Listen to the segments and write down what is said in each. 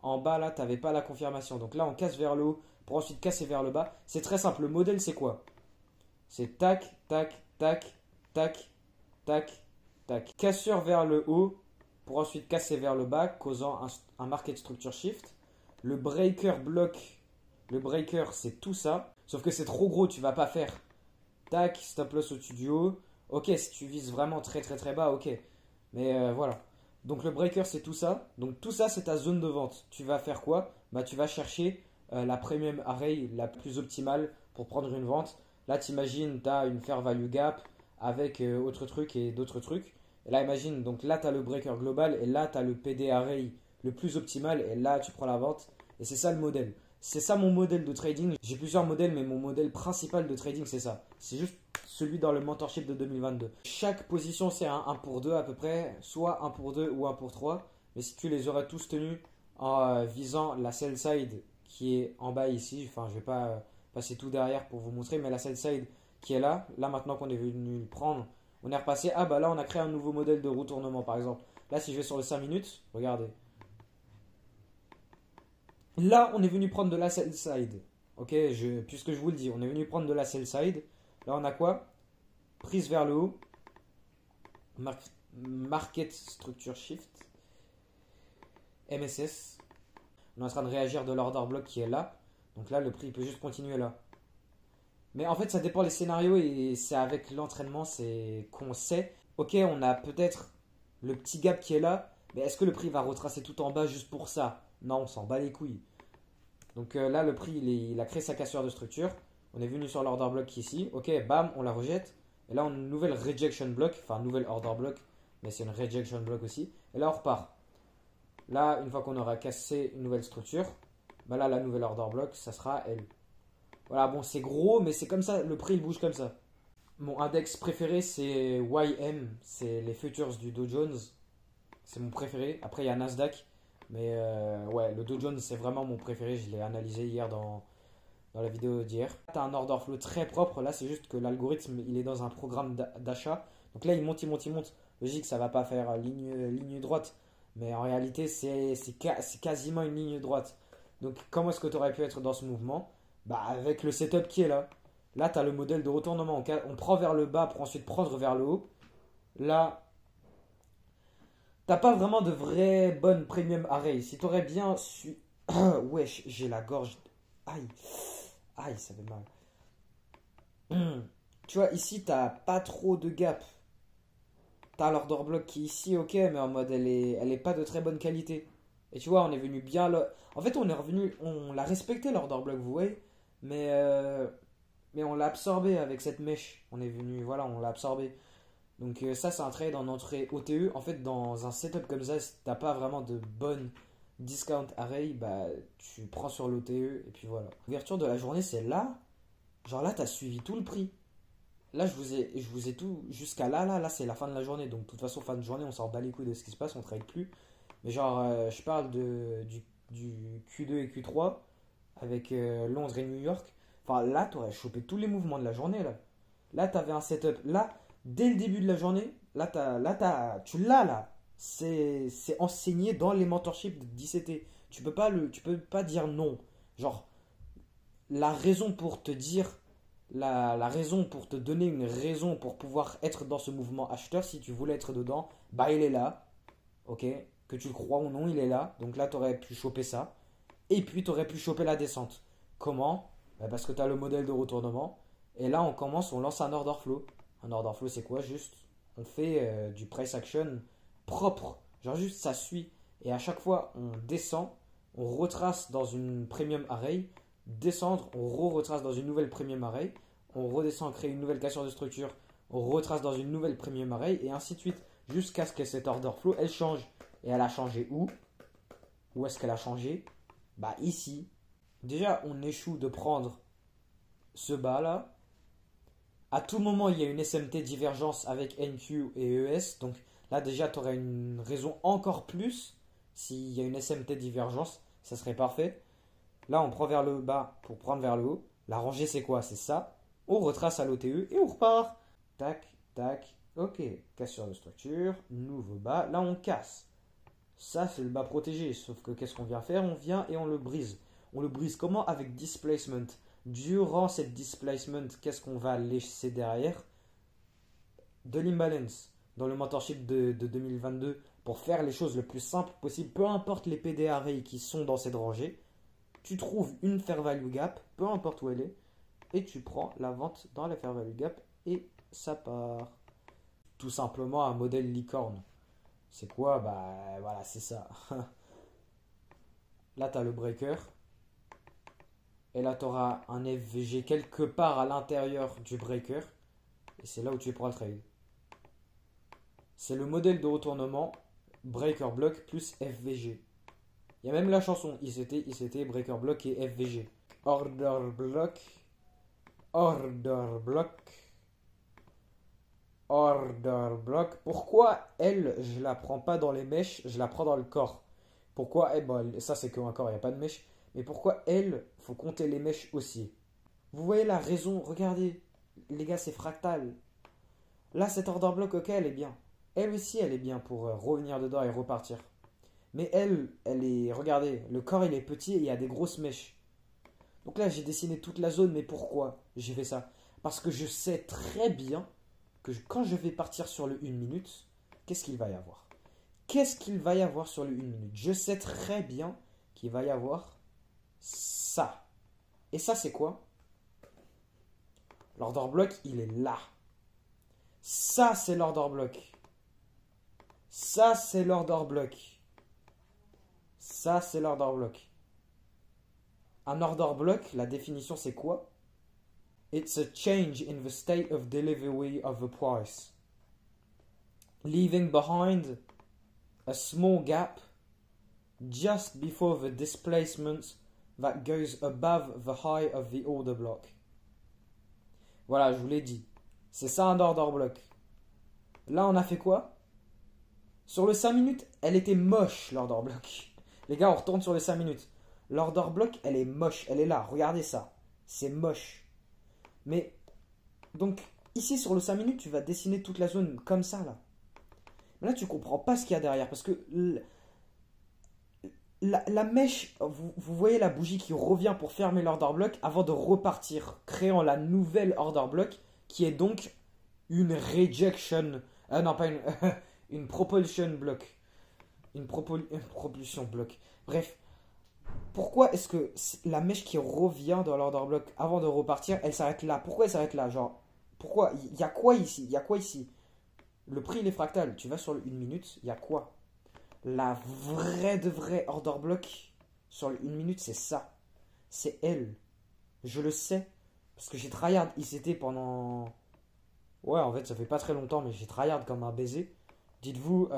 En bas, là, tu n'avais pas la confirmation. Donc là, on casse vers le haut pour ensuite casser vers le bas. C'est très simple. Le modèle, c'est quoi? C'est tac, tac, tac, tac, tac, tac. Cassure vers le haut pour ensuite casser vers le bas, causant un market structure shift. Le breaker bloc. Le breaker, c'est tout ça. Sauf que c'est trop gros, tu vas pas faire tac, stop loss au-dessus du haut. Ok, si tu vises vraiment très très très bas, ok. Mais voilà. Donc le breaker, c'est tout ça. Donc tout ça, c'est ta zone de vente. Tu vas faire quoi? Bah, tu vas chercher la premium array la plus optimale pour prendre une vente. Là, t'imagines, tu as une fair value gap avec autre truc et d'autres trucs. Et là, imagine, donc là, tu as le breaker global et là, tu as le PD array le plus optimal et là, tu prends la vente. Et c'est ça le modèle. C'est ça mon modèle de trading. J'ai plusieurs modèles, mais mon modèle principal de trading, c'est ça. C'est juste celui dans le mentorship de 2022. Chaque position, c'est un 1 pour 2 à peu près, soit un pour 2 ou un pour 3. Mais si tu les aurais tous tenus en visant la sell side qui est en bas ici, enfin, je vais pas passer tout derrière pour vous montrer, mais la sell side qui est là maintenant qu'on est venu le prendre, on est repassé. Ah bah là, on a créé un nouveau modèle de retournement par exemple. Là, si je vais sur le 5 minutes, regardez. Là, on est venu prendre de la sell side. Ok, puisque je vous le dis, on est venu prendre de la sell side. Là, on a quoi? Prise vers le haut. Market Structure Shift. MSS. On est en train de réagir de l'order block qui est là. Donc là, le prix il peut juste continuer là. Mais en fait, ça dépend des scénarios et c'est avec l'entraînement, c'est qu'on sait. Ok, on a peut-être le petit gap qui est là. Mais est-ce que le prix va retracer tout en bas juste pour ça? Non, on s'en bat les couilles. Donc là, le prix, il a créé sa cassure de structure. On est venu sur l'order block ici. Ok, bam, on la rejette. Et là, on a une nouvelle rejection block. Enfin, nouvelle order block. Mais c'est une rejection block aussi. Et là, on repart. Là, une fois qu'on aura cassé une nouvelle structure, bah là, la nouvelle order block, ça sera elle. Voilà, bon, c'est gros, mais c'est comme ça. Le prix, il bouge comme ça. Mon index préféré, c'est YM. C'est les futures du Dow Jones. C'est mon préféré. Après, il y a Nasdaq. Mais ouais, le Dow Jones, c'est vraiment mon préféré. Je l'ai analysé hier dans la vidéo d'hier. Tu as un order flow très propre. Là, c'est juste que l'algorithme, il est dans un programme d'achat. Donc là, il monte, il monte, il monte. Logique, ça va pas faire ligne droite. Mais en réalité, c'est quasiment une ligne droite. Donc, comment est-ce que tu aurais pu être dans ce mouvement? Bah, avec le setup qui est là. Là, tu as le modèle de retournement. On prend vers le bas pour ensuite prendre vers le haut. Là, t'as pas vraiment de vraie bonne premium array. Si t'aurais bien su. Wesh, j'ai la gorge. Aïe. Aïe, ça fait mal. Tu vois, ici, t'as pas trop de gap. T'as l'order block qui est ici, ok, mais en mode, elle est pas de très bonne qualité. Et tu vois, on est venu bien là. En fait, on est revenu. On l'a respecté l'order block, vous voyez. Mais on l'a absorbé avec cette mèche. On est venu, voilà, on l'a absorbé. Donc ça, c'est un trade en entrée OTE. En fait, dans un setup comme ça, si t'as pas vraiment de bonne discount array, bah tu prends sur l'OTE et puis voilà. L'ouverture de la journée, c'est là. Genre là, t'as suivi tout le prix. Là, je vous ai tout jusqu'à là, c'est la fin de la journée. Donc de toute façon, fin de journée, on s'en bat les couilles de ce qui se passe, on trade plus. Mais genre, je parle du Q2 et Q3 avec Londres et New York. Enfin là, t'aurais chopé tous les mouvements de la journée là. Là, t'avais un setup. Là, dès le début de la journée, tu l'as là. C'est enseigné dans les mentorships d'ICT. Tu peux pas dire non. Genre, la raison pour te dire, la raison pour te donner une raison pour pouvoir être dans ce mouvement acheteur, si tu voulais être dedans, bah il est là. Ok? Que tu le crois ou non, il est là. Donc là, tu aurais pu choper ça. Et puis, tu aurais pu choper la descente. Comment? Bah, parce que tu as le modèle de retournement. Et là, on lance un order flow. Un order flow, c'est quoi? Juste, on fait du price action propre. Genre juste, ça suit. Et à chaque fois, on descend, on retrace dans une premium array. Descendre, on retrace dans une nouvelle premium array. On redescend, créer une nouvelle cassure de structure. On retrace dans une nouvelle premium array. Et ainsi de suite. Jusqu'à ce que cet order flow, elle change. Et elle a changé où? Où est-ce qu'elle a changé? Bah ici. Déjà, on échoue de prendre ce bas là. À tout moment, il y a une SMT divergence avec NQ et ES. Donc là, déjà, tu aurais une raison encore plus. S'il y a une SMT divergence, ça serait parfait. Là, on prend vers le bas pour prendre vers le haut. La rangée, c'est quoi? C'est ça. On retrace à l'OTE et on repart. Tac, tac. Ok. Cassure de structure. Nouveau bas. Là, on casse. Ça, c'est le bas protégé. Sauf que qu'est-ce qu'on vient faire? On vient et on le brise. On le brise comment? Avec displacement. Durant cette displacement, qu'est-ce qu'on va laisser derrière? De l'imbalance. Dans le mentorship de 2022, pour faire les choses le plus simple possible, peu importe les PD arrays qui sont dans cette rangée, tu trouves une fair value gap, peu importe où elle est, et tu prends la vente dans la fair value gap et ça part. Tout simplement un modèle licorne. C'est quoi? Bah voilà, c'est ça. Là, tu as le breaker. Et là, tu auras un FVG quelque part à l'intérieur du breaker. Et c'est là où tu prends le trade. C'est le modèle de retournement breaker block plus FVG. Il y a même la chanson ICT, breaker block et FVG. Order block. Order block. Order block. Pourquoi elle, je la prends pas dans les mèches, je la prends dans le corps? Pourquoi elle, bon, ça c'est qu'un corps, il n'y a pas de mèche. Mais pourquoi elle, faut compter les mèches aussi? Vous voyez la raison? Regardez, les gars, c'est fractal. Là, cet order block, ok, elle est bien. Elle aussi, elle est bien pour revenir dedans et repartir. Mais elle est, regardez, le corps il est petit et il y a des grosses mèches. Donc là, j'ai dessiné toute la zone, mais pourquoi j'ai fait ça? Parce que je sais très bien que quand je vais partir sur le 1 minute, qu'est-ce qu'il va y avoir? Qu'est-ce qu'il va y avoir sur le 1 minute? Je sais très bien qu'il va y avoir ça. Et ça, c'est quoi? L'order block, il est là. Ça, c'est l'order block. Ça, c'est l'order block. Ça, c'est l'order block. Un order block, la définition, c'est quoi? It's a change in the state of delivery of the price, leaving behind a small gap just before the displacement that goes above the high of the order block. Voilà, je vous l'ai dit. C'est ça un order block. Là, on a fait quoi? Sur le 5 minutes, elle était moche, l'order block. Les gars, on retourne sur le 5 minutes. L'order block, elle est moche. Elle est là. Regardez ça. C'est moche. Mais, donc, ici, sur le 5 minutes, tu vas dessiner toute la zone comme ça, là. Mais là, tu comprends pas ce qu'il y a derrière. Parce que la mèche, vous voyez la bougie qui revient pour fermer l'order block avant de repartir, créant la nouvelle order block, qui est donc une rejection. Non, pas une, une propulsion block. Une propulsion block. Bref. Pourquoi est-ce que la mèche qui revient dans l'order block avant de repartir, elle s'arrête là? Pourquoi elle s'arrête là? Genre, pourquoi? Il y a quoi ici? Il y a quoi ici? Le prix, il est fractal. Tu vas sur le 1 minute, il y a quoi? La vraie de vraie order block sur le 1 minute, c'est ça. C'est elle. Je le sais. Parce que j'ai tryhard ICT pendant... Ouais, en fait, ça fait pas très longtemps, mais j'ai tryhard comme un baiser. Dites-vous,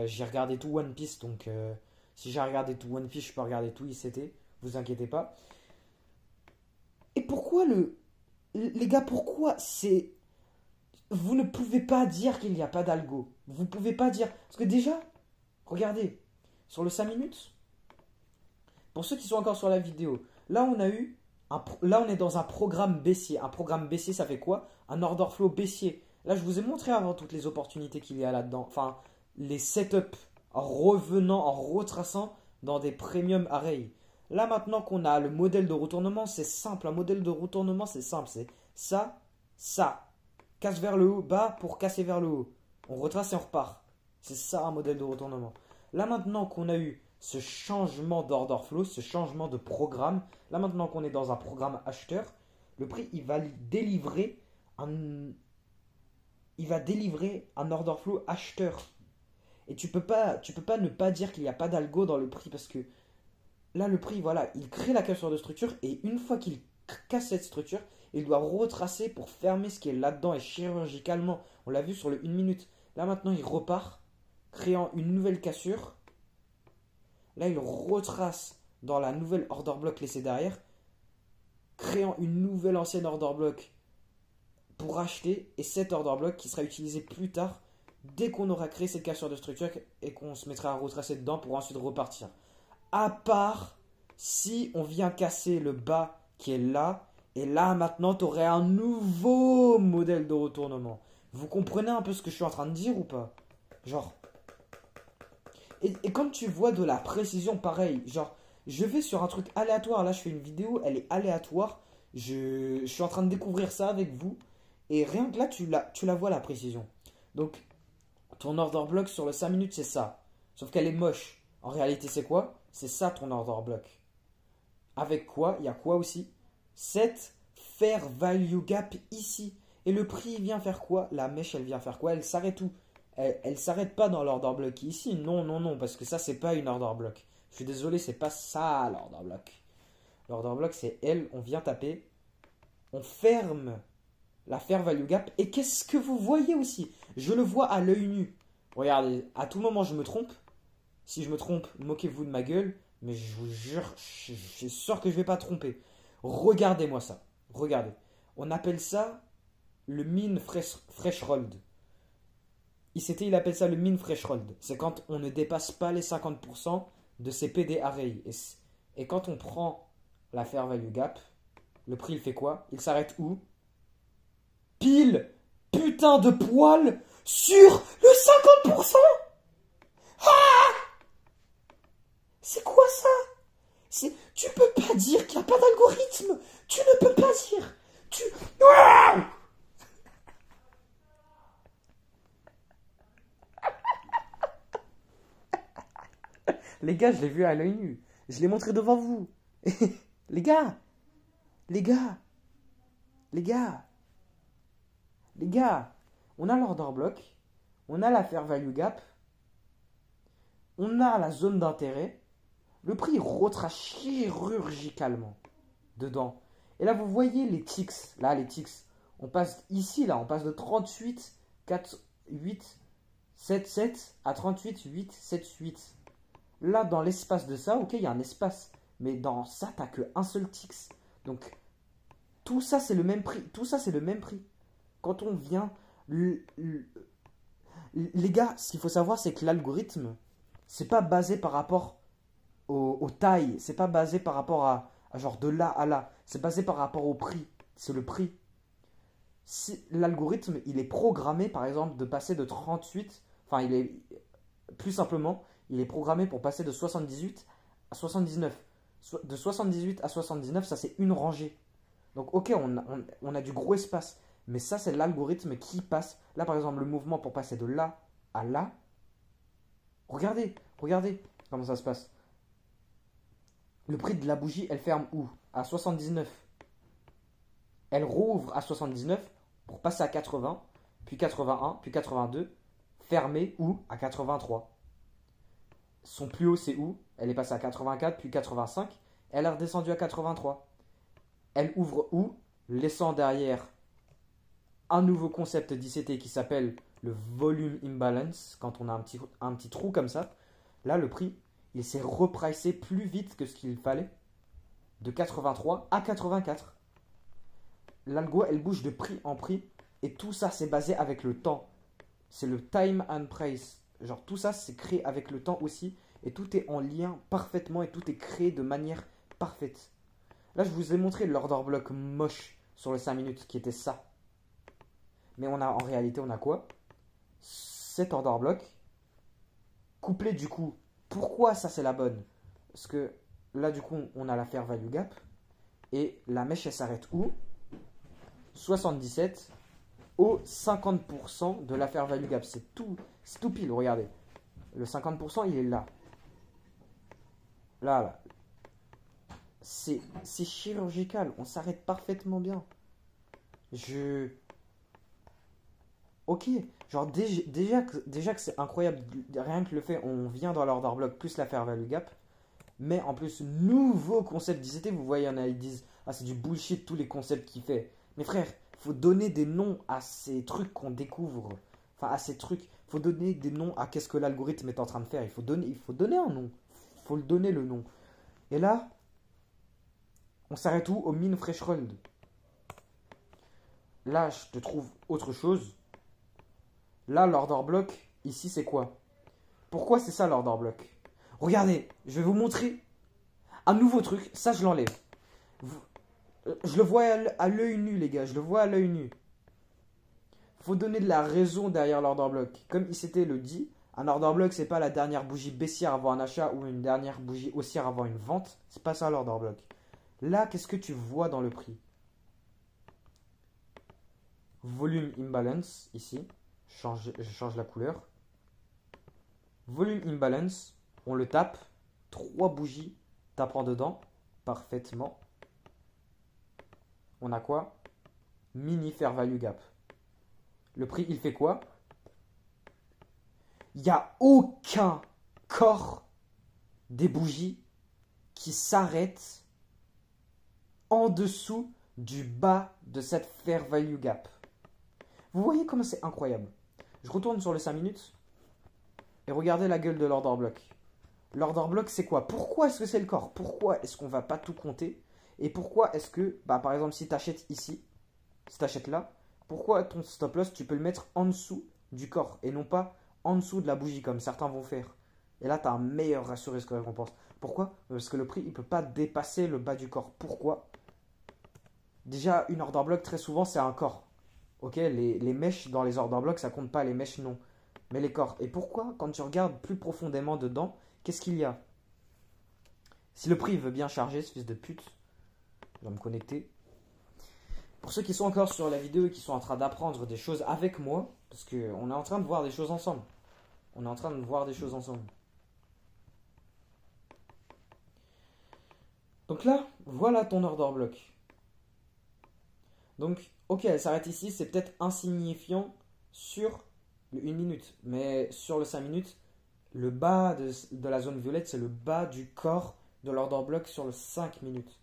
j'ai regardé tout One Piece, donc... si j'ai regardé tout One Piece, je peux regarder tout ICT. Vous inquiétez pas. Et pourquoi les gars, pourquoi c'est... Vous ne pouvez pas dire qu'il n'y a pas d'algo. Vous ne pouvez pas dire... Parce que déjà, regardez, sur le 5 minutes, pour ceux qui sont encore sur la vidéo, là on a eu... Là on est dans un programme baissier. Un programme baissier, ça fait quoi? Un order flow baissier. Là, je vous ai montré avant toutes les opportunités qu'il y a là-dedans. Enfin, les setups en revenant, en retraçant dans des premium arrays. Là, maintenant qu'on a le modèle de retournement, c'est simple. Un modèle de retournement, c'est simple. C'est ça, ça. Casse vers le haut, bas pour casser vers le haut. On retrace et on repart. C'est ça un modèle de retournement. Là, maintenant qu'on a eu ce changement d'order flow, ce changement de programme, là, maintenant qu'on est dans un programme acheteur, le prix, il va délivrer un order flow acheteur. Et tu peux pas ne pas dire qu'il n'y a pas d'algo dans le prix parce que là, le prix, voilà, il crée la cassure de structure et une fois qu'il casse cette structure, il doit retracer pour fermer ce qui est là-dedans et chirurgicalement. On l'a vu sur le 1 minute. Là, maintenant, il repart, créant une nouvelle cassure. Là, il retrace dans la nouvelle order block laissée derrière, créant une nouvelle ancienne order block pour acheter et cet order block qui sera utilisé plus tard dès qu'on aura créé cette cassure de structure et qu'on se mettra à retracer dedans pour ensuite repartir. À part si on vient casser le bas qui est là, et là maintenant tu aurais un nouveau modèle de retournement. Vous comprenez un peu ce que je suis en train de dire ou pas? Genre. Et quand tu vois de la précision, pareil, genre, je vais sur un truc aléatoire, là je fais une vidéo, elle est aléatoire, je suis en train de découvrir ça avec vous, et rien que là, tu la vois la précision. Donc, ton order block sur le 5 minutes, c'est ça. Sauf qu'elle est moche. En réalité, c'est quoi? C'est ça ton order block. Avec quoi? Il y a quoi aussi? Cette fair value gap ici. Et le prix, il vient faire quoi? La mèche, elle vient faire quoi? Elle s'arrête où? Elle s'arrête pas dans l'order block ici. Non, non, non, parce que ça, c'est pas une order block. Je suis désolé, c'est pas ça l'order block. L'order block, c'est elle, on vient taper, on ferme la fair value gap. Et qu'est-ce que vous voyez aussi? Je le vois à l'œil nu. Regardez, à tout moment, je me trompe. Si je me trompe, moquez-vous de ma gueule. Mais je vous jure, je suis sûr que je vais pas tromper. Regardez-moi ça. Regardez. On appelle ça le mean threshold. ICT, il appelle ça le mean threshold. C'est quand on ne dépasse pas les 50% de ses PD array. Et quand on prend la fair value gap, le prix, il fait quoi? Il s'arrête où? Pile, putain de poil sur le 50%. C'est quoi ça? Tu peux pas dire qu'il n'y a pas d'algorithme. Tu ne peux pas dire. Les gars, je l'ai vu à l'œil nu. Je l'ai montré devant vous. Les gars, les gars, les gars, les gars. On a l'order block. On a la fair value gap. On a la zone d'intérêt. Le prix retrace chirurgicalement dedans. Et là, vous voyez les ticks. Là, les ticks. On passe ici, là, on passe de 38, 4, 8, 7, 7 à 38, 8, 7, 8. Là, dans l'espace de ça, ok, il y a un espace. Mais dans ça, t'as qu'un seul ticks. Donc, tout ça, c'est le même prix. Tout ça, c'est le même prix. Quand on vient... Les gars, ce qu'il faut savoir, c'est que l'algorithme, c'est pas basé par rapport aux tailles. C'est pas basé par rapport à genre de là à là. C'est basé par rapport au prix. C'est le prix. Si l'algorithme, il est programmé, par exemple, de passer de 38... Enfin, il est... Plus simplement, il est programmé pour passer de 78 à 79. De 78 à 79, ça c'est une rangée. Donc ok, on a du gros espace. Mais ça, c'est l'algorithme qui passe. Là, par exemple, le mouvement pour passer de là à là. Regardez, regardez comment ça se passe. Le prix de la bougie, elle ferme où? À 79. Elle rouvre à 79 pour passer à 80, puis 81, puis 82. Fermée où? À 83. Son plus haut, c'est où? Elle est passée à 84, puis 85. Elle est redescendue à 83. Elle ouvre où? Laissant derrière un nouveau concept d'ICT qui s'appelle le volume imbalance. Quand on a un petit trou comme ça, là, le prix, il s'est repricé plus vite que ce qu'il fallait. De 83 à 84. L'algo, elle bouge de prix en prix. Et tout ça, c'est basé avec le temps. C'est le time and price. Genre tout ça, c'est créé avec le temps aussi. Et tout est en lien parfaitement et tout est créé de manière parfaite. Là, je vous ai montré l'order block moche sur les 5 minutes qui était ça. Mais en réalité, on a quoi? Cet order block couplé du coup. Pourquoi ça, c'est la bonne? Parce que là, du coup, on a la fair value gap. Et la mèche, elle s'arrête où? 77 au 50% de la fair value gap. C'est tout pile, regardez. Le 50%, il est là. Là, là. C'est chirurgical. On s'arrête parfaitement bien. Ok. Genre, déjà que c'est incroyable. Rien que le fait, on vient dans l'order block plus la fair value gap. Mais en plus, nouveau concept d'ICT. Vous voyez, il y en a, ils disent, ah, c'est du bullshit tous les concepts qu'il fait. Mais frère, faut donner des noms à ces trucs qu'on découvre. Enfin, à ces trucs. Faut donner des noms à qu'est-ce que l'algorithme est en train de faire. Il faut donner un nom. Faut le donner le nom. Et là, on s'arrête où? Au mean threshold. Là, je te trouve autre chose. Là, l'order block, ici, c'est quoi? Pourquoi c'est ça l'order block? Regardez, je vais vous montrer un nouveau truc. Ça, je l'enlève. Je le vois à l'œil nu, les gars. Je le vois à l'œil nu. Faut donner de la raison derrière l'order block. Comme ICT le dit, Un order block, c'est pas la dernière bougie baissière avant un achat ou une dernière bougie haussière avant une vente. C'est pas ça l'order block. Là, qu'est-ce que tu vois dans le prix? Volume imbalance, ici. Je change la couleur. Volume imbalance, on le tape. 3 bougies tapant dedans. Parfaitement. On a quoi? Mini fair value gap. Le prix, il fait quoi? Il n'y a aucun corps des bougies qui s'arrête en dessous du bas de cette fair value gap. Vous voyez comment c'est incroyable. Je retourne sur le 5 minutes et regardez la gueule de l'order block. L'order block, c'est quoi? Pourquoi est-ce que c'est le corps? Pourquoi est-ce qu'on ne va pas tout compter? Et pourquoi est-ce que, par exemple, si tu achètes ici, si tu achètes là, pourquoi ton stop loss, tu peux le mettre en dessous du corps et non pas en dessous de la bougie comme certains vont faire? Et là, tu as un meilleur ratio risque-récompense. Pourquoi? Parce que le prix, il ne peut pas dépasser le bas du corps. Pourquoi? Déjà, une order block, très souvent, c'est un corps. Ok, les mèches dans les order blocks, ça compte pas, les mèches non. Mais les corps. Et pourquoi, quand tu regardes plus profondément dedans, qu'est-ce qu'il y a? Si le prix veut bien charger, ce fils de pute, je vais me connecter. Pour ceux qui sont encore sur la vidéo et qui sont en train d'apprendre des choses avec moi, parce qu'on est en train de voir des choses ensemble. On est en train de voir des choses ensemble. Donc là, voilà ton order block. Donc, ok, elle s'arrête ici, c'est peut-être insignifiant sur le 1 minute. Mais sur le 5 minutes, le bas de la zone violette, c'est le bas du corps de l'order block sur le 5 minutes.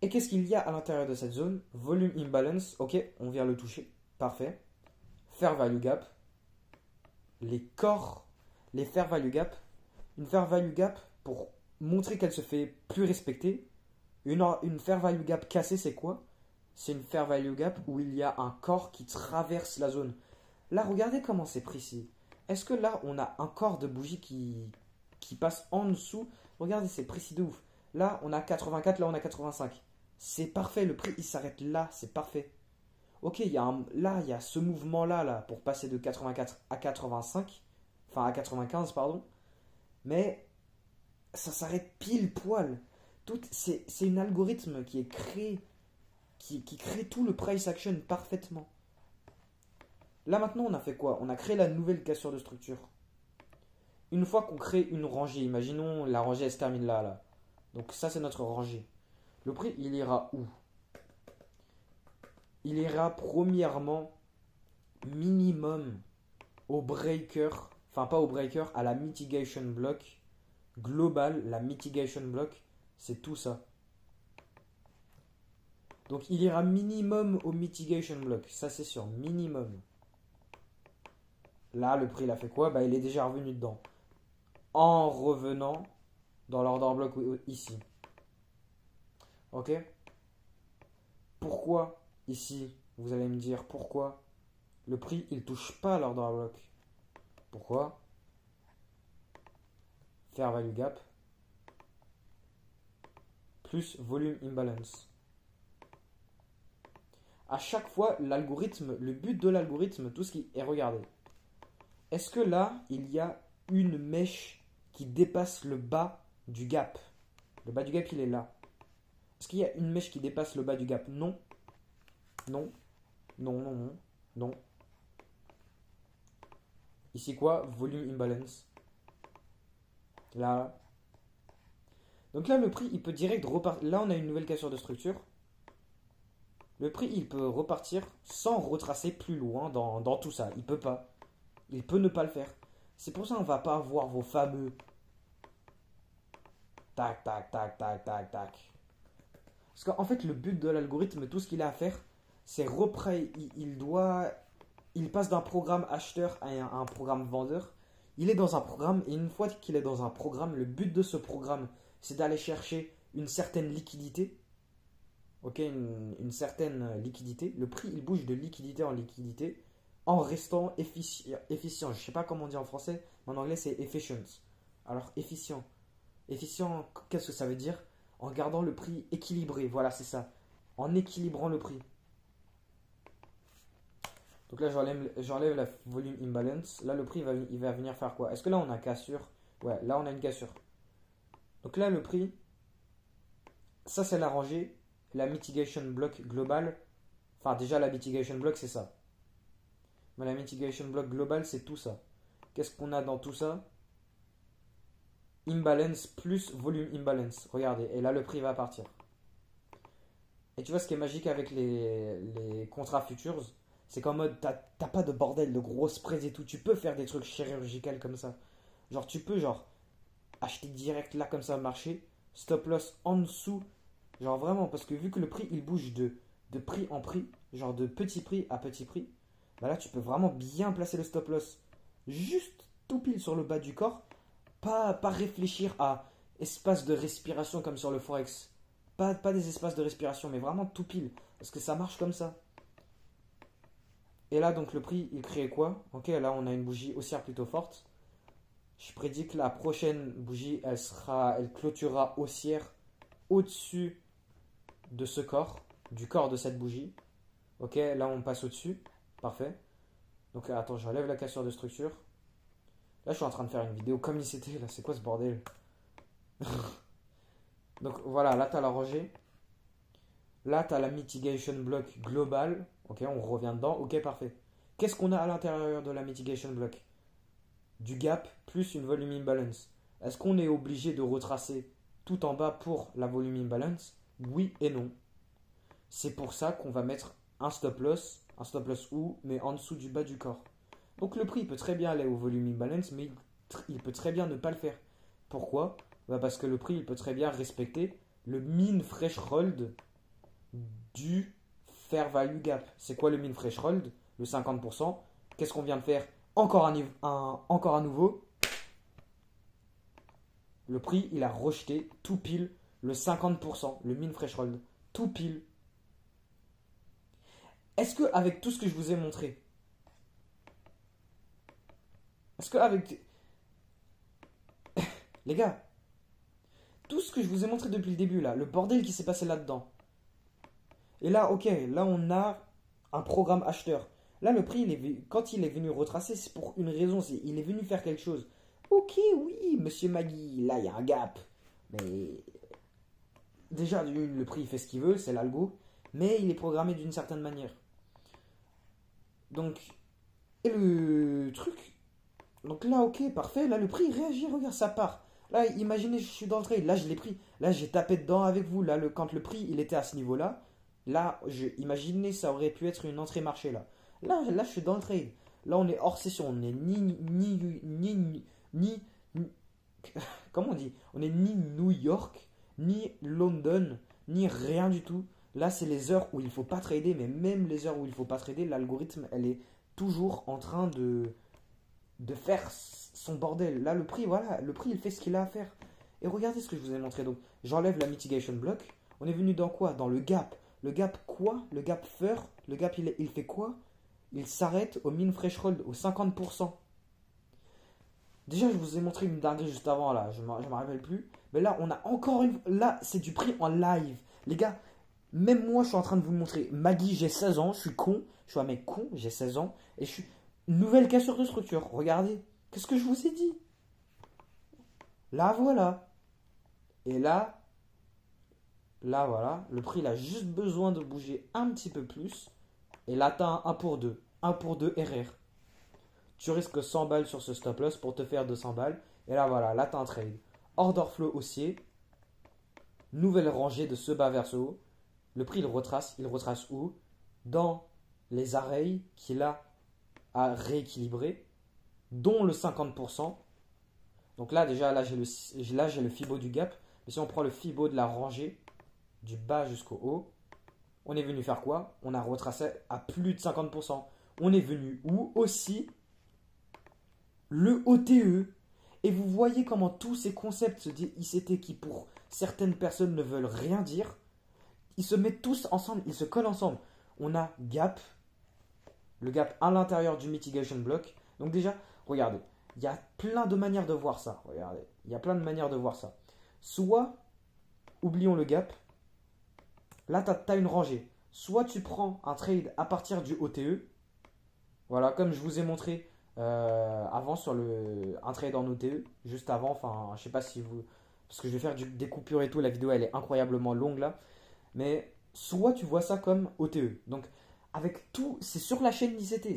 Et qu'est-ce qu'il y a à l'intérieur de cette zone? Volume imbalance, ok, on vient le toucher, parfait. Fair value gap, les corps, les fair value gap. Une fair value gap, pour montrer qu'elle se fait plus respecter, une fair value gap cassée, c'est quoi? C'est une fair value gap où il y a un corps qui traverse la zone. Là, regardez comment c'est précis. Est-ce que là, on a un corps de bougie qui passe en dessous? Regardez, c'est précis de ouf. Là, on a 84, là, on a 85. C'est parfait, le prix, il s'arrête là, c'est parfait. Ok, là, il y a ce mouvement-là, là, pour passer de 84 à 85. Enfin, à 95, pardon. Mais ça s'arrête pile poil. C'est un algorithme qui est créé, qui crée tout le price action parfaitement. Là maintenant, on a fait quoi? On a créé la nouvelle cassure de structure. Une fois qu'on crée une rangée, imaginons la rangée elle se termine là, là. Donc ça c'est notre rangée. Le prix, il ira où? Il ira premièrement minimum au breaker, enfin pas au breaker, à la mitigation block global. La mitigation block, c'est tout ça. Donc il ira minimum au mitigation block, ça c'est sûr, minimum. Là, le prix, il a fait quoi? Il est déjà revenu dedans. En revenant dans l'order block ici. Ok? Pourquoi ici? Vous allez me dire pourquoi le prix, il touche pas l'order block. Pourquoi? Fair value gap plus volume imbalance. À chaque fois, l'algorithme, le but de l'algorithme, tout ce qui est regardé. Est-ce que là, il y a une mèche qui dépasse le bas du gap? Le bas du gap, il est là. Est-ce qu'il y a une mèche qui dépasse le bas du gap? Non. Non. Non, non, non. Non. Ici quoi? Volume imbalance. Là. Donc là, le prix, il peut direct repartir. Là, on a une nouvelle cassure de structure. Le prix, il peut repartir sans retracer plus loin dans tout ça. Il peut pas. Il peut ne pas le faire. C'est pour ça qu'on va pas avoir vos fameux tac, tac, tac, tac, tac, tac. Parce qu'en fait, le but de l'algorithme, tout ce qu'il a à faire, c'est il passe d'un programme acheteur à un programme vendeur. Il est dans un programme et une fois qu'il est dans un programme, le but de ce programme, c'est d'aller chercher une certaine liquidité. Ok, une certaine liquidité. Le prix, il bouge de liquidité en liquidité en restant efficient. Je ne sais pas comment on dit en français, mais en anglais c'est efficient. Alors efficient. Efficient, qu'est-ce que ça veut dire? En gardant le prix équilibré, voilà c'est ça. En équilibrant le prix. Donc là, j'enlève la volume imbalance. Là, le prix, il va venir faire quoi? Est-ce que là, on a cassure? Ouais, là, on a une cassure. Donc là, le prix, ça, c'est la rangée. La mitigation block globale. Enfin, déjà, la mitigation block, c'est ça. Mais la mitigation block globale, c'est tout ça. Qu'est-ce qu'on a dans tout ça? Imbalance plus volume imbalance. Regardez, et là, le prix va partir. Et tu vois, ce qui est magique avec les contrats futures, c'est qu'en mode, t'as pas de bordel, de gros spreads et tout. Tu peux faire des trucs chirurgicales comme ça. Genre, tu peux, genre, acheter direct là, comme ça, marché. Stop loss en dessous. Genre, vraiment, parce que vu que le prix, il bouge de prix en prix, genre de petit prix à petit prix, bah là, tu peux vraiment bien placer le stop loss. Juste tout pile sur le bas du corps. Pas réfléchir à espace de respiration comme sur le Forex. Pas des espaces de respiration, mais vraiment tout pile. Parce que ça marche comme ça. Et là, donc, le prix, il crée quoi? Ok, là, on a une bougie haussière plutôt forte. Je prédis que la prochaine bougie, elle clôturera haussière au-dessus de ce corps, du corps de cette bougie. Ok, là, on passe au-dessus. Parfait. Donc, attends, j'enlève la cassure de structure. Là, je suis en train de faire une vidéo comme il s'était. Là, c'est quoi ce bordel? Donc, voilà, là, tu as la rangée. Là, tu as la mitigation block globale. Ok, on revient dedans. Ok, parfait. Qu'est-ce qu'on a à l'intérieur de la mitigation block? Du gap plus une volume imbalance. Est-ce qu'on est obligé de retracer tout en bas pour la volume imbalance? Oui et non. C'est pour ça qu'on va mettre un stop loss où, mais en dessous du bas du corps. Donc le prix il peut très bien aller au volume imbalance, mais il peut très bien ne pas le faire. Pourquoi? Bah parce que le prix il peut très bien respecter le mean threshold du fair value gap. C'est quoi le mean threshold? Le 50%. Qu'est-ce qu'on vient de faire? Encore à nouveau. Le prix il a rejeté tout pile le 50%, le mean threshold. Tout pile. Est-ce que avec tout ce que je vous ai montré, est-ce que avec les gars, tout ce que je vous ai montré depuis le début là, le bordel qui s'est passé là-dedans. Et là, ok, là on a un programme acheteur. Là, le prix, quand il est venu retracer, c'est pour une raison, il est venu faire quelque chose. Ok, oui, monsieur Magui, là il y a un gap. Mais déjà, le prix il fait ce qu'il veut, c'est l'algo, mais il est programmé d'une certaine manière. Donc, et le truc, donc là, ok, parfait, là le prix il réagit, regarde, ça part. Là, imaginez, je suis dans le trade, là je l'ai pris, là j'ai tapé dedans avec vous, là quand le prix il était à ce niveau-là, là, imaginez, ça aurait pu être une entrée marché là. Là, je suis dans le trade. Là, on est hors session, on est ni comment on dit? On est ni New York, ni London, ni rien du tout. Là, c'est les heures où il ne faut pas trader, mais même les heures où il ne faut pas trader, l'algorithme, elle est toujours en train de faire son bordel. Là, le prix, voilà, le prix, il fait ce qu'il a à faire. Et regardez ce que je vous ai montré. Donc, j'enlève la mitigation block. On est venu dans quoi? Dans le gap. Le gap quoi? Le gap fur. Le gap, il fait quoi? Il s'arrête au mean threshold, au 50%. Déjà, je vous ai montré une dinguerie juste avant, là. Je ne me rappelle plus. Mais là, on a encore une... Là, c'est du prix en live. Les gars, même moi, je suis en train de vous montrer. Maggie, j'ai 16 ans. Je suis con. Je suis un mec con. J'ai 16 ans. Et je suis... Nouvelle cassure de structure. Regardez. Qu'est-ce que je vous ai dit? Là, voilà. Et là, voilà. Le prix, il a juste besoin de bouger un petit peu plus. Et là, tu as un 1 pour 2. 1 pour 2 RR. Tu risques 100 balles sur ce stop loss pour te faire 200 balles. Et là, voilà. Là, tu as un trade. Order flow haussier. Nouvelle rangée de ce bas vers ce haut. Le prix, il retrace. Il retrace où? Dans les arrays qu'il a à rééquilibrer, dont le 50%. Donc là, déjà, là, j'ai le Fibo du gap. Mais si on prend le Fibo de la rangée, du bas jusqu'au haut, on est venu faire quoi? On a retracé à plus de 50%. On est venu où? Aussi le OTE. Et vous voyez comment tous ces concepts ICT qui, pour certaines personnes, ne veulent rien dire, ils se mettent tous ensemble, ils se collent ensemble. On a gap, le gap à l'intérieur du mitigation block. Donc déjà, regardez, il y a plein de manières de voir ça. Regardez, il y a plein de manières de voir ça. Soit, oublions le gap, là tu as une rangée. Soit tu prends un trade à partir du OTE, Voilà, comme je vous ai montré avant sur un trade en OTE, juste avant, enfin, je sais pas si vous. Parce que je vais faire des coupures et tout, la vidéo elle est incroyablement longue là. Mais soit tu vois ça comme OTE. Donc, avec tout, c'est sur la chaîne NICT,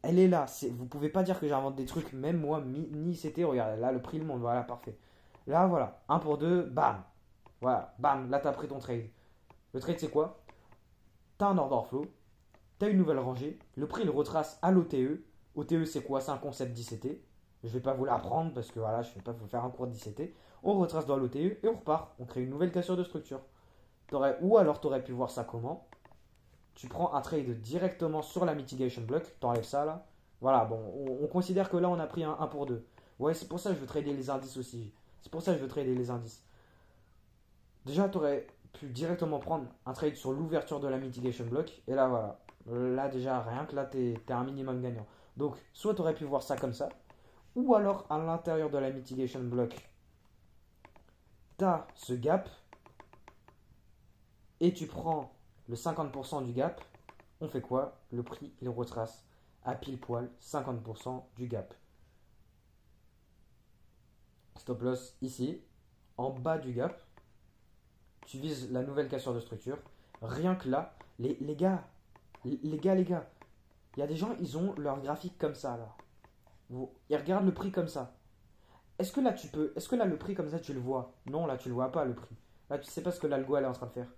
elle est là. Vous pouvez pas dire que j'invente des trucs, même moi, NICT, regardez, là, le prix, le monde, voilà, parfait. Là, voilà, un pour deux, bam. Voilà, bam, là, t'as pris ton trade. Le trade, c'est quoi? T'as un order flow, t'as une nouvelle rangée, le prix, il retrace à l'OTE. OTE, c'est quoi? C'est un concept d'ICT. Je vais pas vous l'apprendre parce que voilà, je vais pas vous faire un cours d'ICT. On retrace dans l'OTE et on repart. On crée une nouvelle cassure de structure. Ou alors, tu aurais pu voir ça comment? Tu prends un trade directement sur la mitigation block, t'enlèves ça là. Voilà, bon, on considère que là, on a pris un pour 2. Ouais, c'est pour ça que je veux trader les indices aussi. C'est pour ça que je veux trader les indices. Déjà, tu aurais pu directement prendre un trade sur l'ouverture de la mitigation block. Et là, voilà. Là, déjà, rien que là, t'es un minimum gagnant. Donc, soit tu aurais pu voir ça comme ça. Ou alors, à l'intérieur de la mitigation block, t'as ce gap. Et tu prends le 50% du gap. On fait quoi? Le prix, il retrace à pile poil 50% du gap. Stop loss ici, en bas du gap. Tu vises la nouvelle cassure de structure. Rien que là, les gars, les gars, il y a des gens, ils ont leur graphique comme ça là. Ils regardent le prix comme ça. Est-ce que là le prix comme ça tu le vois? Non, là tu le vois pas le prix. Là tu sais pas ce que l'algo elle est en train de faire.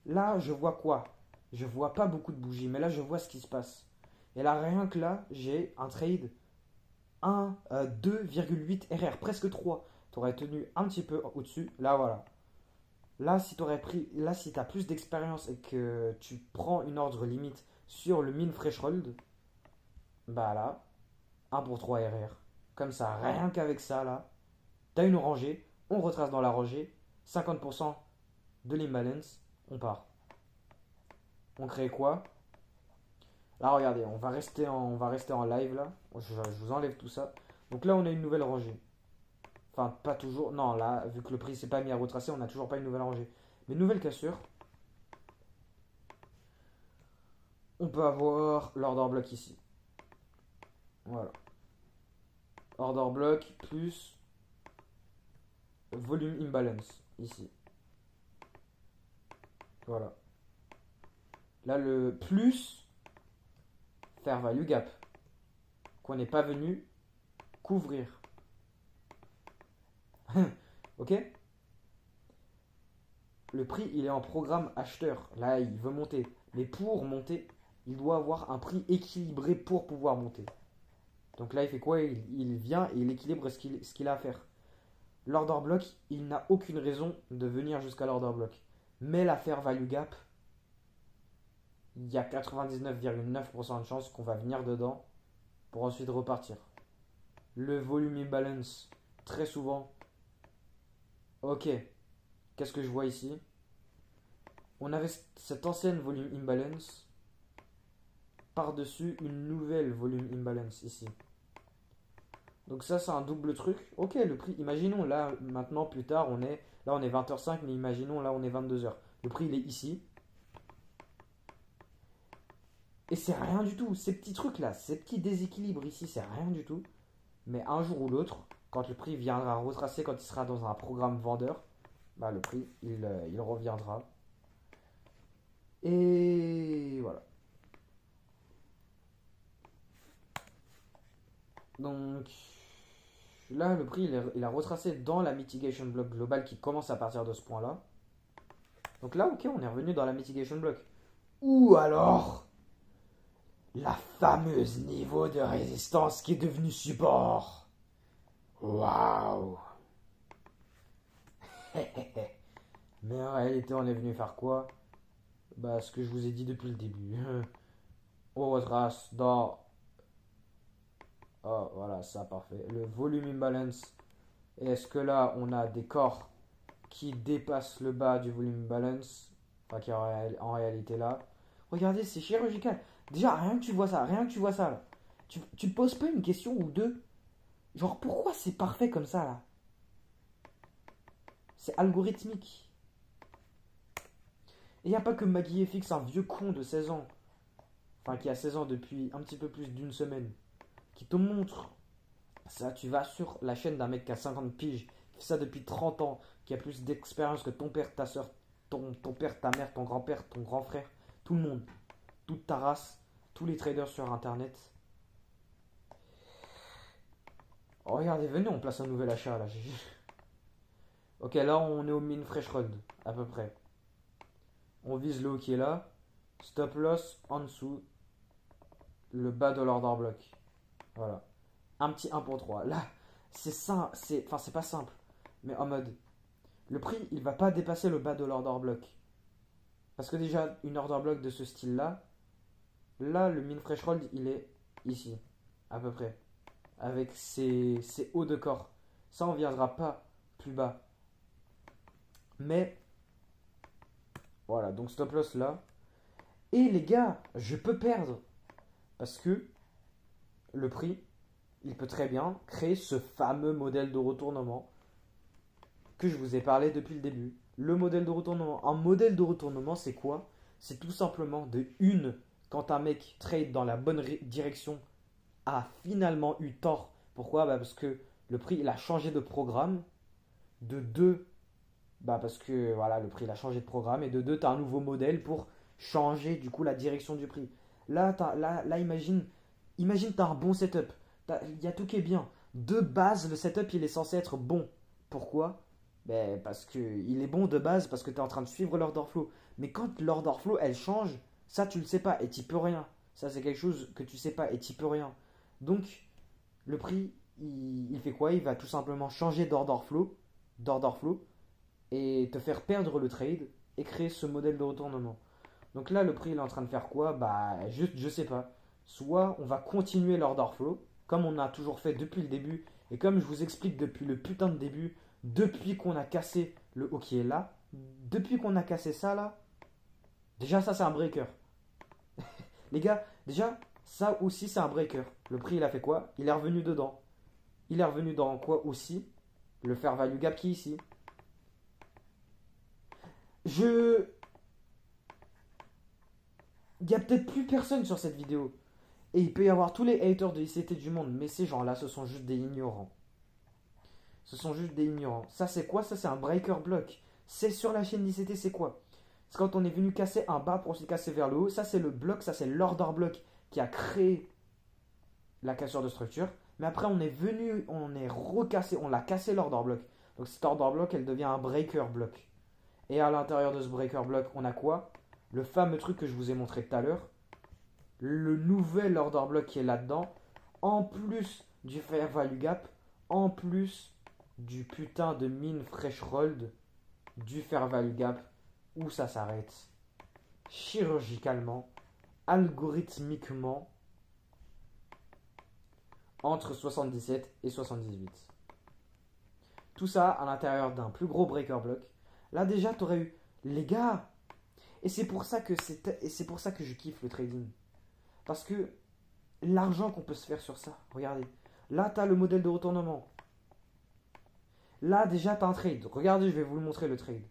Là je vois quoi? Je vois pas beaucoup de bougies, mais là je vois ce qui se passe. Et là rien que là, j'ai un trade 2,8 RR, presque 3. Tu aurais tenu un petit peu au-dessus. Là voilà. Là si tu as plus d'expérience et que tu prends une ordre limite sur le min threshold, bah là, 1 pour 3 RR. Comme ça, rien qu'avec ça, là, t'as une rangée, on retrace dans la rangée, 50% de l'imbalance, on part. On crée quoi? Là, regardez, on va rester en live, là. Je vous enlève tout ça. Donc là, on a une nouvelle rangée. Enfin, pas toujours. Non, là, vu que le prix s'est pas mis à retracer, on n'a toujours pas une nouvelle rangée. Mais nouvelle cassure, on peut avoir l'order block ici. Voilà. Order block plus volume imbalance ici. Voilà. Là, le plus fair value gap qu'on n'est pas venu couvrir. Ok? Le prix, il est en programme acheteur. Là, il veut monter. Mais pour monter, il doit avoir un prix équilibré pour pouvoir monter. Donc là, il fait quoi? Il vient et il équilibre ce qu'il a à faire. L'order block, il n'a aucune raison de venir jusqu'à l'order block. Mais la fair value gap, il y a 99,9% de chances qu'on va venir dedans pour ensuite repartir. Le volume imbalance, très souvent. Ok, qu'est-ce que je vois ici? On avait cette ancienne volume imbalance par-dessus une nouvelle volume imbalance ici. Donc ça, c'est un double truc. Ok, le prix, imaginons là, maintenant, plus tard, là on est 20h05, mais imaginons là on est 22h. Le prix, il est ici. Et c'est rien du tout. Ces petits trucs là, ces petits déséquilibres ici, c'est rien du tout. Mais un jour ou l'autre, quand le prix viendra retracer, quand il sera dans un programme vendeur, bah le prix, il reviendra. Et voilà. Donc là, le prix, il a retracé dans la mitigation block globale qui commence à partir de ce point-là. Donc là, ok, on est revenu dans la mitigation block. Ou alors, la fameuse niveau de résistance qui est devenu support. Waouh. Mais en réalité, on est venu faire quoi? Bah, ce que je vous ai dit depuis le début. On retrace dans. Oh, voilà, ça, parfait. Le volume imbalance. Et est-ce que là, on a des corps qui dépassent le bas du volume imbalance? Enfin, qui est en réalité là. Regardez, c'est chirurgical. Déjà, rien que tu vois ça, rien que tu vois ça là. Tu te poses pas une question ou deux? Genre, pourquoi c'est parfait comme ça là? C'est algorithmique. Et y a pas que Maggie FX, un vieux con de 16 ans. enfin qui a 16 ans depuis un petit peu plus d'une semaine, qui te montre ça, tu vas sur la chaîne d'un mec qui a 50 piges, qui fait ça depuis 30 ans, qui a plus d'expérience que ton père, ta soeur, ton père, ta mère, ton grand-père, ton grand frère, tout le monde, toute ta race, tous les traders sur internet. Oh, regardez, venez, on place un nouvel achat là. Ok, là on est au min fresh run, à peu près. On vise le haut qui est là. Stop loss en dessous. Le bas de l'order block. Voilà. Un petit 1 pour 3. Là, c'est simple. Enfin, c'est pas simple. Mais en mode. Le prix, il va pas dépasser le bas de l'order block. Parce que déjà, une order block de ce style-là. Là, le min fresh hold, il est ici. À peu près. Avec ses hauts de corps. Ça, on viendra pas plus bas. Mais. Voilà, donc stop loss là. Et les gars, je peux perdre. Parce que le prix, il peut très bien créer ce fameux modèle de retournement que je vous ai parlé depuis le début. Le modèle de retournement. Un modèle de retournement, c'est quoi? C'est tout simplement de une, quand un mec trade dans la bonne direction, a finalement eu tort. Pourquoi? Parce que le prix, il a changé de programme. De deux, parce que voilà, le prix il a changé de programme. Et de deux, tu as un nouveau modèle pour changer du coup la direction du prix. Là, imagine tu as un bon setup. Il y a tout qui est bien. De base, le setup il est censé être bon. Pourquoi? Parce qu'il est bon de base, parce que tu es en train de suivre l'order flow. Mais quand l'order flow elle change, ça tu le sais pas et tu peux rien. Ça c'est quelque chose que tu sais pas et tu peux rien. Donc le prix il fait quoi? Il va tout simplement changer d'order flow et te faire perdre le trade et créer ce modèle de retournement. Donc là, le prix il est en train de faire quoi? Juste, je sais pas. Soit on va continuer l'order flow, comme on a toujours fait depuis le début, et comme je vous explique depuis le putain de début, depuis qu'on a cassé le haut qui est là, depuis qu'on a cassé ça là, déjà ça c'est un breaker. Les gars, déjà ça aussi c'est un breaker. Le prix il a fait quoi? Il est revenu dedans. Il est revenu dans quoi aussi? Le fair value gap qui est ici. Il y a peut-être plus personne sur cette vidéo. Et il peut y avoir tous les haters de ICT du monde. Mais ces gens-là, ce sont juste des ignorants. Ce sont juste des ignorants. Ça, c'est quoi? Ça, c'est un breaker block. C'est sur la chaîne d'ICT, c'est quoi? C'est quand on est venu casser un bas pour se casser vers le haut. Ça, c'est le bloc. Ça, c'est l'order block qui a créé la cassure de structure. Mais après, on est venu, on est recassé, on l'a cassé l'order block. Donc, cette order block, elle devient un breaker block. Et à l'intérieur de ce breaker block, on a quoi? Le fameux truc que je vous ai montré tout à l'heure. Le nouvel order block qui est là-dedans. En plus du fair value gap. En plus du putain de min threshold du fair value gap. Où ça s'arrête. Chirurgicalement. Algorithmiquement. Entre 77 et 78. Tout ça à l'intérieur d'un plus gros breaker block. Là déjà, tu aurais eu les gars. Et c'est pour ça que je kiffe le trading. Parce que l'argent qu'on peut se faire sur ça, regardez. Là, tu as le modèle de retournement. Là, déjà, tu as un trade. Regardez, je vais vous le montrer le trade.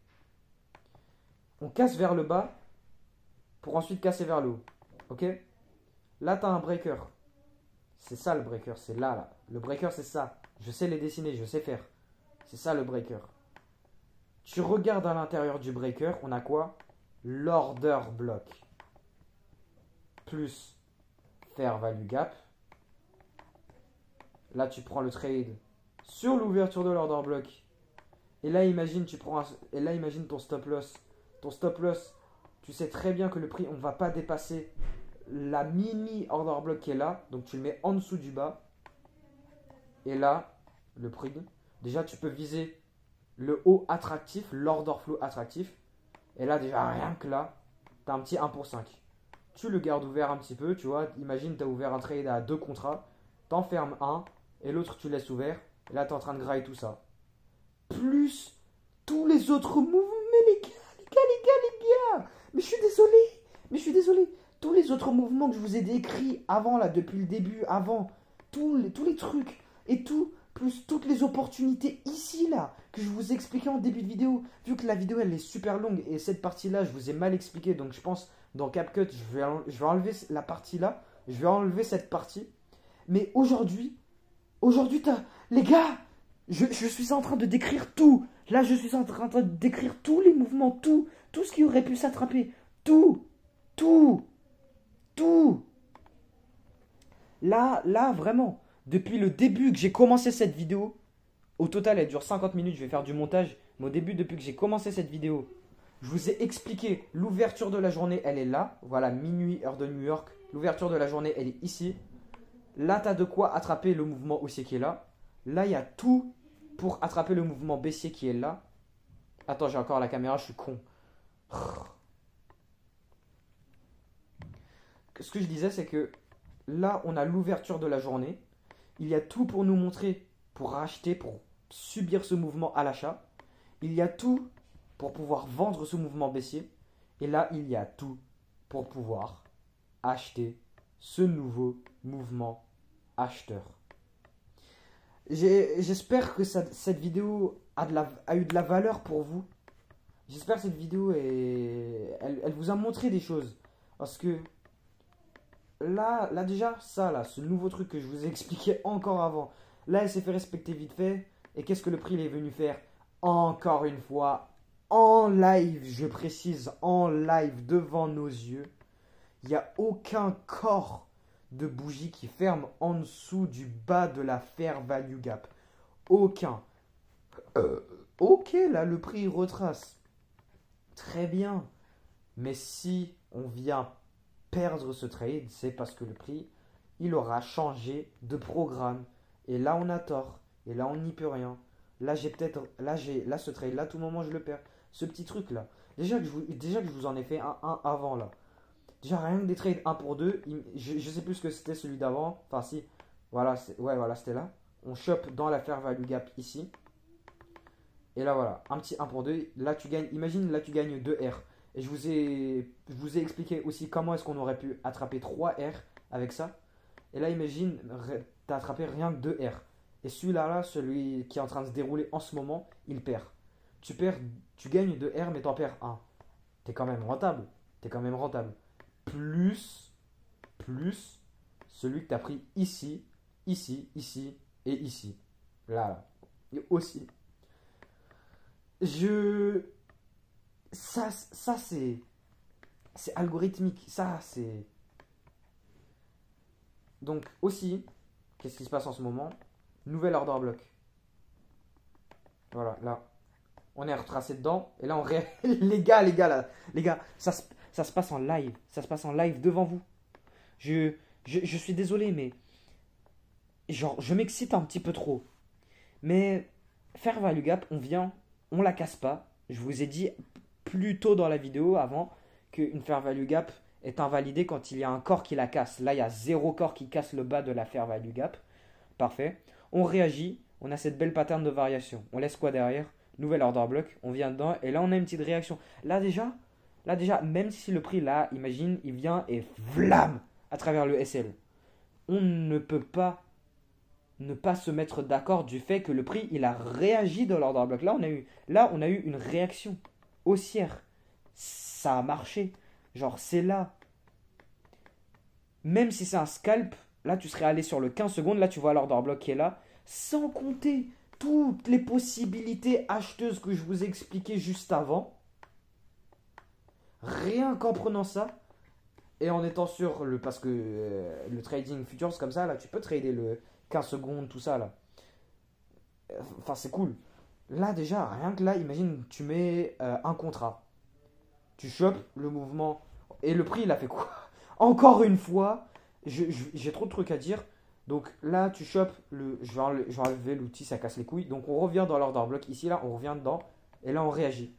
On casse vers le bas pour ensuite casser vers le haut. Ok? Là, tu as un breaker. C'est ça le breaker, c'est là. Le breaker, c'est ça. Je sais les dessiner, je sais faire. C'est ça le breaker. Tu regardes à l'intérieur du breaker, on a quoi? L'order block. Plus fair value gap. Là, tu prends le trade sur l'ouverture de l'order block. Et là, imagine, imagine ton stop loss. Ton stop loss, tu sais très bien que le prix, on ne va pas dépasser la mini order block qui est là. Donc, tu le mets en dessous du bas. Et là, le prix, déjà, tu peux viser le haut attractif, l'order flow attractif. Et là, déjà, rien que là, tu as un petit 1 pour 5. Tu le gardes ouvert un petit peu, tu vois. Imagine, tu as ouvert un trade à 2 contrats. T'en fermes un et l'autre, tu laisses ouvert. Et là, tu es en train de grailler tout ça. Plus tous les autres mouvements. Mais les gars. Mais je suis désolé. Tous les autres mouvements que je vous ai décrits avant, là, depuis le début, avant. Tous les trucs et tout. plus toutes les opportunités ici, là, que je vous ai expliqué en début de vidéo. Vu que la vidéo, elle est super longue et cette partie-là, je vous ai mal expliqué. Donc, je pense, dans CapCut, je vais enlever la partie-là. Je vais enlever cette partie. Mais aujourd'hui, les gars, je suis en train de décrire tout. Là, je suis en train de décrire tous les mouvements, tout ce qui aurait pu s'attraper. Tout, tout, tout. Là, vraiment, depuis le début que j'ai commencé cette vidéo, au total, elle dure 50 minutes, je vais faire du montage. Mais au début, depuis que j'ai commencé cette vidéo, je vous ai expliqué l'ouverture de la journée, elle est là. Voilà, minuit, heure de New York. L'ouverture de la journée, elle est ici. Là, tu as de quoi attraper le mouvement haussier qui est là. Là, il y a tout pour attraper le mouvement baissier qui est là. Attends, j'ai encore la caméra, je suis con. Ce que je disais, c'est que là, on a l'ouverture de la journée. Il y a tout pour nous montrer, pour racheter, pour subir ce mouvement à l'achat. Il y a tout pour pouvoir vendre ce mouvement baissier. Et là, il y a tout pour pouvoir acheter ce nouveau mouvement acheteur. J'espère que cette vidéo a eu de la valeur pour vous. J'espère que cette vidéo elle vous a montré des choses. Parce que là déjà, ce nouveau truc que je vous ai expliqué encore avant, là, elle s'est fait respecter vite fait. Et qu'est-ce que le prix il est venu faire? Encore une fois, en live, je précise, en live, devant nos yeux. Il n'y a aucun corps de bougie qui ferme en dessous du bas de la Fair Value Gap. Aucun. Ok, là, le prix retrace. Très bien. Mais si on vient perdre ce trade, c'est parce que le prix, il aura changé de programme. Et là, on a tort. Et là, on n'y peut rien. Là, ce trade, là, à tout moment, je le perds. Ce petit truc-là. Déjà que je vous en ai fait un avant, là. Déjà, rien que des trades 1 pour 2. Je sais plus ce que c'était celui d'avant. Enfin, si. Voilà, voilà, c'était là. On chope dans la Fair Value Gap ici. Et là, voilà. Un petit 1 pour 2. Là, tu gagnes. Imagine, là, tu gagnes 2 R. Et je vous ai expliqué aussi comment est-ce qu'on aurait pu attraper 3 R avec ça. Et là, imagine, tu as attrapé rien que 2 R. Et celui-là, celui qui est en train de se dérouler en ce moment, il perd. Tu gagnes 2 R, mais t'en perds 1. T'es quand même rentable. Plus celui que tu as pris ici, ici, ici et ici. Là. Et aussi. Ça c'est algorithmique. Ça, c'est. Donc, aussi, qu'est-ce qui se passe en ce moment? Nouvel order block. Voilà, là. On est retracé dedans. Et là, les gars, ça se passe en live. Ça se passe en live devant vous. Je suis désolé, mais. Genre, je m'excite un petit peu trop. Mais, Fair Value Gap, on la casse pas. Je vous ai dit plus tôt dans la vidéo, avant, qu'une Fair Value Gap est invalidée quand il y a un corps qui la casse. Là, il y a 0 corps qui casse le bas de la Fair Value Gap. Parfait. On réagit. On a cette belle pattern de variation. On laisse quoi derrière? Nouvel order block. On vient dedans. Et là, on a une petite réaction. Là, déjà, même si le prix, là, imagine, il vient et vlam à travers le SL. On ne peut pas ne pas se mettre d'accord du fait que le prix, il a réagi dans l'order block. Là, on a eu une réaction haussière. Ça a marché. Genre, c'est là. Même si c'est un scalp, là, tu serais allé sur le 15 secondes. Là, tu vois l'order block qui est là. Sans compter toutes les possibilités acheteuses que je vous ai expliquées juste avant. Rien qu'en prenant ça. Et en étant sur le. Parce que le trading futures comme ça, là, tu peux trader le 15 secondes, tout ça, là. Enfin, c'est cool. Là, déjà, rien que là, imagine, tu mets un contrat. Tu chopes le mouvement. Et le prix, il a fait quoi? Encore une fois, j'ai trop de trucs à dire. Donc là, tu chopes le. Je vais enlever l'outil, ça casse les couilles. Donc on revient dans l'order block. Ici, là, on revient dedans. Et là, on réagit.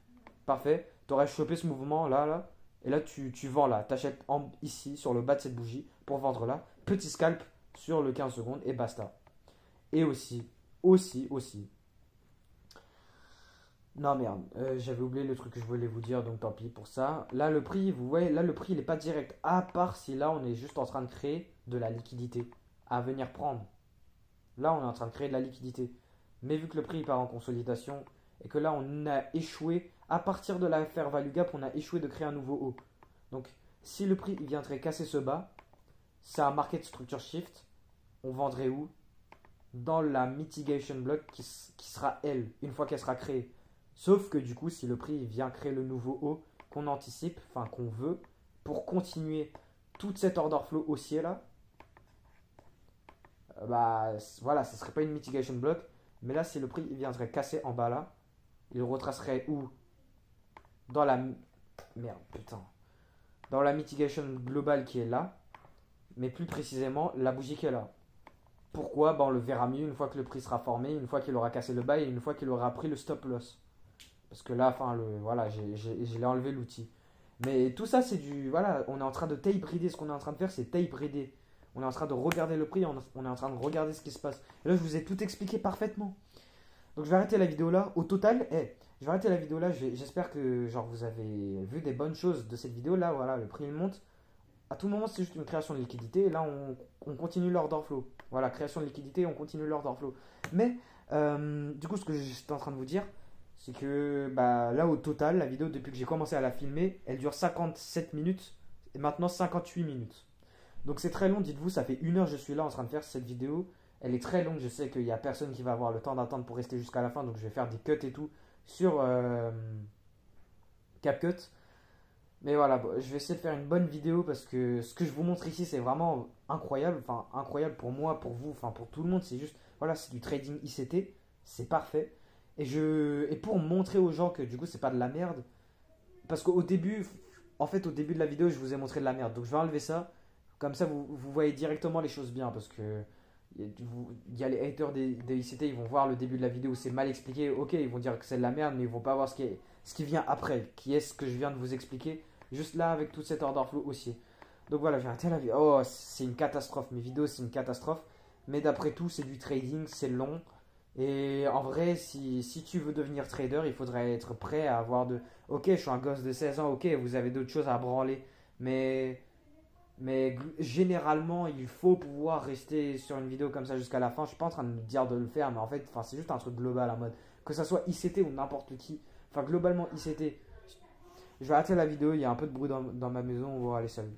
Parfait. Tu aurais chopé ce mouvement là. Et là, tu vends là. Tu achètes ici, sur le bas de cette bougie, pour vendre là. Petit scalp sur le 15 secondes et basta. Et aussi. Non, merde. J'avais oublié le truc que je voulais vous dire, donc tant pis pour ça. Là, le prix, vous voyez, là, le prix, il n'est pas direct. À part si là, on est juste en train de créer de la liquidité à venir prendre. Là, on est en train de créer de la liquidité. Mais vu que le prix part en consolidation et que là, on a échoué, à partir de la fair value gap, on a échoué de créer un nouveau haut. Donc, si le prix il viendrait casser ce bas, c'est un market structure shift. On vendrait où? Dans la mitigation block qui sera elle, une fois qu'elle sera créée. Sauf que du coup, si le prix vient créer le nouveau haut qu'on anticipe, enfin qu'on veut, pour continuer toute cette order flow haussier là, bah voilà, ce serait pas une mitigation block. Mais là, si le prix il viendrait casser en bas là, il retracerait où? Dans la. Merde, putain. Dans la mitigation globale qui est là, mais plus précisément la bougie qui est là. Pourquoi? Bah, on le verra mieux une fois que le prix sera formé, une fois qu'il aura cassé le bas et une fois qu'il aura pris le stop loss. Parce que là, enfin, voilà, je l'ai enlevé l'outil. Mais tout ça, c'est du. Voilà, on est en train de tape reader. Ce qu'on est en train de faire, c'est tape reader. On est en train de regarder le prix, on est en train de regarder ce qui se passe. Et là, je vous ai tout expliqué parfaitement. Donc, je vais arrêter la vidéo là. Au total, je vais arrêter la vidéo là. J'espère que genre, vous avez vu des bonnes choses de cette vidéo là. Voilà, le prix il monte. À tout moment, c'est juste une création de liquidité. Et là, on continue l'order flow. Voilà, création de liquidité, on continue l'order flow. Mais, du coup, ce que j'étais en train de vous dire, c'est que bah, là, au total, la vidéo, depuis que j'ai commencé à la filmer, elle dure 57 minutes et maintenant 58 minutes. Donc, c'est très long. Dites-vous, ça fait 1 heure que je suis là en train de faire cette vidéo. Elle est très longue. Je sais qu'il n'y a personne qui va avoir le temps d'attendre pour rester jusqu'à la fin. Donc, je vais faire des cuts et tout sur CapCut. Mais voilà, bon, je vais essayer de faire une bonne vidéo parce que ce que je vous montre ici, c'est vraiment incroyable. Enfin, incroyable pour moi, pour vous, enfin pour tout le monde. C'est juste, voilà, c'est du trading ICT. C'est parfait. Et pour montrer aux gens que du coup, c'est pas de la merde. Parce qu'au début, en fait, au début de la vidéo, je vous ai montré de la merde. Donc je vais enlever ça. Comme ça, vous voyez directement les choses bien. Parce que il y a les haters des ICT, ils vont voir le début de la vidéo où c'est mal expliqué. Ok, ils vont dire que c'est de la merde, mais ils vont pas voir ce qui vient après. Qui est ce que je viens de vous expliquer. Juste là, avec toute cette order flow aussi. Donc voilà, j'ai arrêté la vidéo. Oh, c'est une catastrophe. Mes vidéos, c'est une catastrophe. Mais d'après tout, c'est du trading, c'est long. Et en vrai, si tu veux devenir trader, il faudrait être prêt à avoir de. Ok, je suis un gosse de 16 ans, ok, vous avez d'autres choses à branler. Mais généralement, il faut pouvoir rester sur une vidéo comme ça jusqu'à la fin. Je suis pas en train de me dire de le faire, mais en fait, c'est juste un truc global en mode. Que ça soit ICT ou n'importe qui. Enfin, globalement, ICT. Je vais arrêter la vidéo, il y a un peu de bruit dans ma maison, on va aller salut.